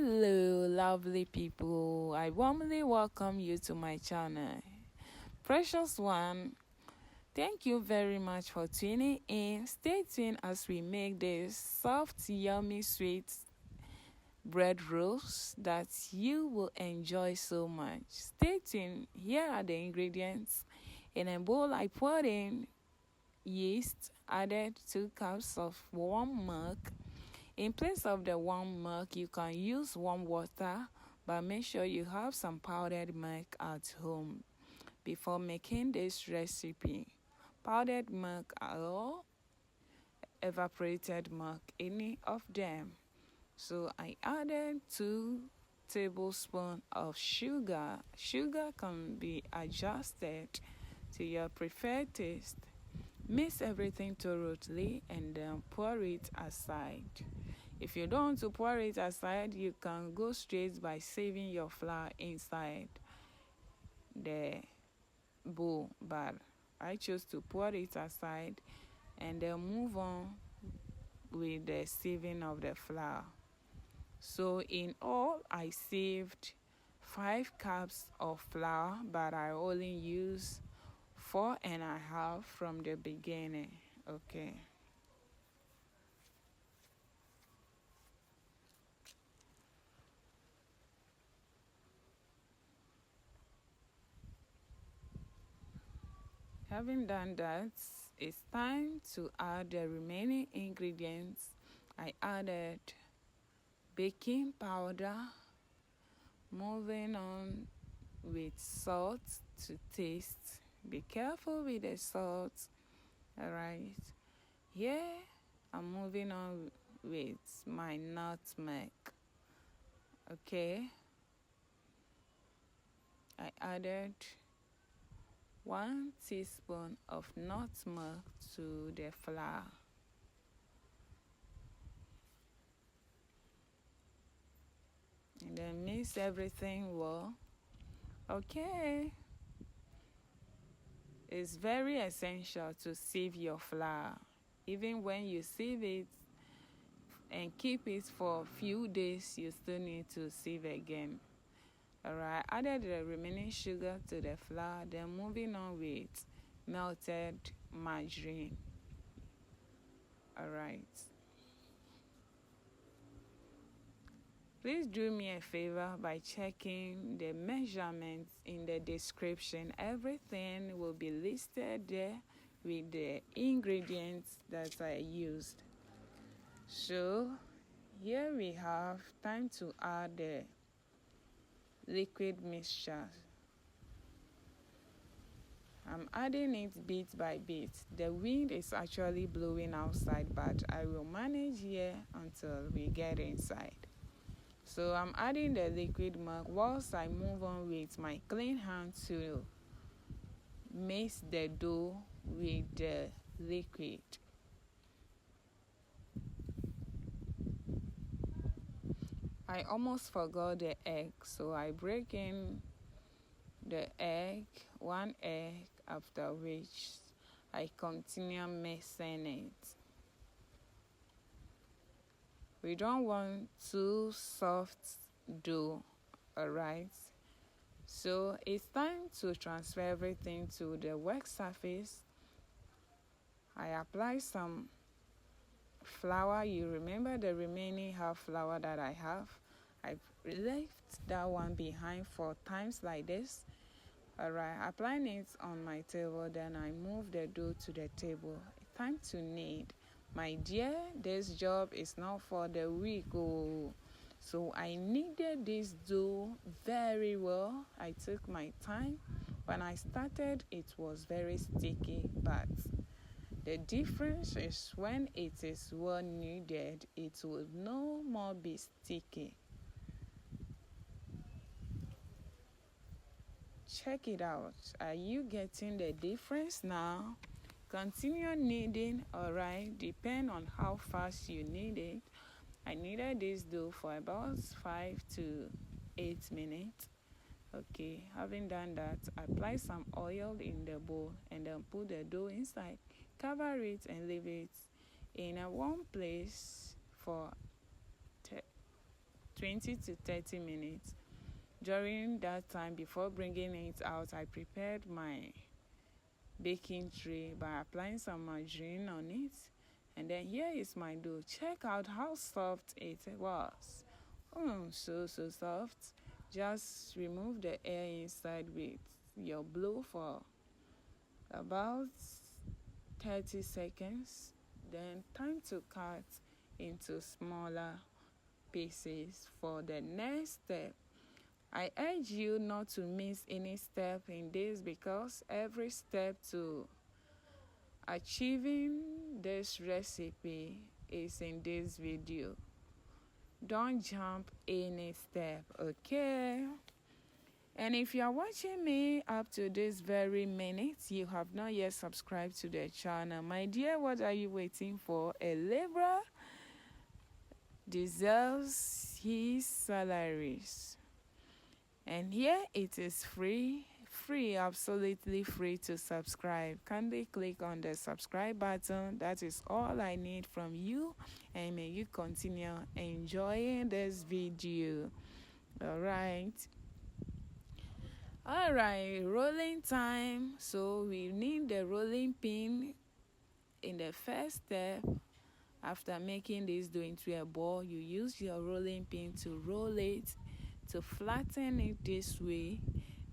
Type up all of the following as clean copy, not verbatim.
Hello, lovely people. I warmly welcome you to my channel. Precious one, thank you very much for tuning in. Stay tuned as we make this soft, yummy, sweet bread rolls that you will enjoy so much. Stay tuned. Here are the ingredients. In a bowl, I poured in yeast, added 2 cups of warm milk. In place of the warm milk, you can use warm water, but make sure you have some powdered milk at home before making this recipe. Powdered milk or evaporated milk, any of them. So I added 2 tablespoons of sugar. Sugar can be adjusted to your preferred taste. Mix everything thoroughly and then pour it aside. If you don't want to pour it aside, you can go straight by saving your flour inside the bowl. But I chose to pour it aside and then move on with the sieving of the flour. So in all, I saved 5 cups of flour, but I only used 4.5 from the beginning. Okay. Having done that, it's time to add the remaining ingredients. I added baking powder, moving on with salt to taste. Be careful with the salt. Alright. Here I'm moving on with my nutmeg. Okay. I added 1 teaspoon of nutmeg to the flour. And then mix everything well. Okay. It's very essential to sieve your flour. Even when you sieve it and keep it for a few days, you still need to sieve again. Alright, added the remaining sugar to the flour, then moving on with melted margarine. Alright. Please do me a favor by checking the measurements in the description. Everything will be listed there with the ingredients that I used. So here we have time to add the liquid mixture. I'm adding it bit by bit. The wind is actually blowing outside, but I will manage here until we get inside. So I'm adding the liquid milk whilst I move on with my clean hand to mix the dough with the liquid. I almost forgot the egg, so I break in the egg, 1 egg, after which I continue mixing it. We don't want too soft dough, alright? So it's time to transfer everything to the work surface. I apply some flour. You remember the remaining half flour that I have? I left that one behind for times like this. Alright, applying it on my table, then I move the dough to the table. Time to knead. My dear, this job is not for the weak. So I kneaded this dough very well. I took my time. When I started, it was very sticky, but the difference is when it is well kneaded, it will no more be sticky. Check it out. Are you getting the difference now? Continue kneading, alright, depend on how fast you knead it. I kneaded this dough for about 5 to 8 minutes. Okay, having done that, apply some oil in the bowl and then put the dough inside. Cover it and leave it in a warm place for 20 to 30 minutes. During that time, before bringing it out, I prepared my baking tray by applying some margarine on it. And then here is my dough. Check out how soft it was. So soft. Just remove the air inside with your blow for about 30 seconds. Then time to cut into smaller pieces for the next step. I urge you not to miss any step in this, because every step to achieving this recipe is in this video. Don't jump any step, okay? And if you are watching me up to this very minute, you have not yet subscribed to the channel, my dear, what are you waiting for? A labor deserves his salaries. And here it is free, absolutely free to subscribe. Kindly click on the subscribe button. That is all I need from you, and may you continue enjoying this video. Alright, rolling time. So we need the rolling pin in the first step. After making this dough into a ball, you use your rolling pin to roll it, to flatten it this way.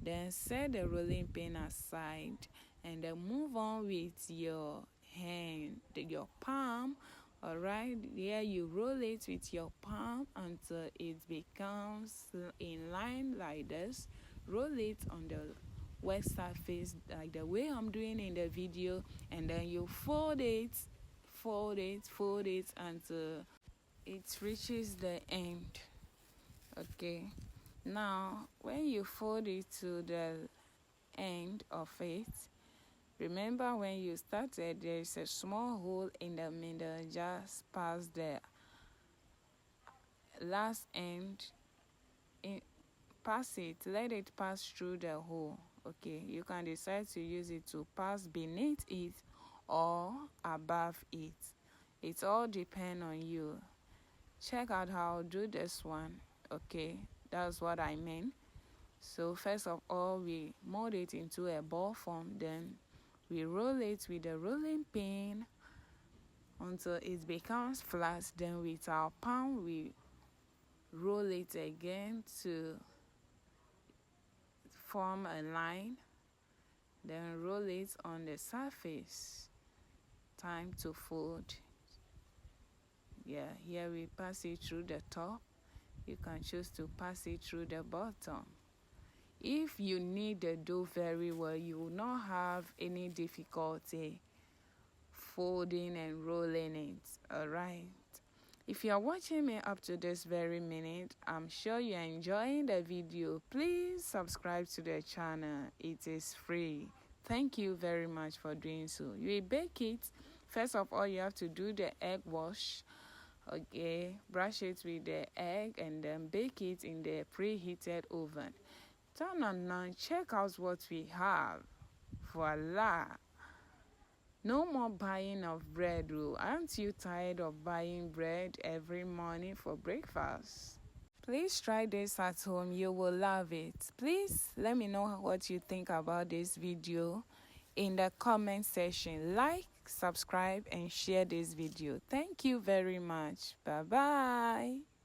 Then set the rolling pin aside, and then move on with your hand, your palm. Alright, here you roll it with your palm until it becomes in line like this. Roll it on the wet surface like the way I'm doing in the video, and then you fold it until it reaches the end. Okay, now when you fold it to the end of it, remember when you started, there is a small hole in the middle. Just pass the last end pass it, let it pass through the hole. Okay, you can decide to use it to pass beneath it or above it. It all depends on you. Check out how I'll do this one. Okay, that's what I meant. So first of all, we mold it into a ball form, then we roll it with the rolling pin until it becomes flat. Then with our palm, we roll it again to form a line, then roll it on the surface. Time to fold. Yeah, here we pass it through the top. You can choose to pass it through the bottom. If you knead the dough very well, you will not have any difficulty folding and rolling it. Alright, if you are watching me up to this very minute, I'm sure you are enjoying the video. Please subscribe to the channel. It is free. Thank you very much for doing so. You will bake it. First of all, you have to do the egg wash. Okay, brush it with the egg and then bake it in the preheated oven. Turn on now, check out what we have. Voila! No more buying of bread. Aren't you tired of buying bread every morning for breakfast? Please try this at home. You will love it. Please let me know what you think about this video in the comment section. Like, subscribe, and share this video. Thank you very much. Bye-bye.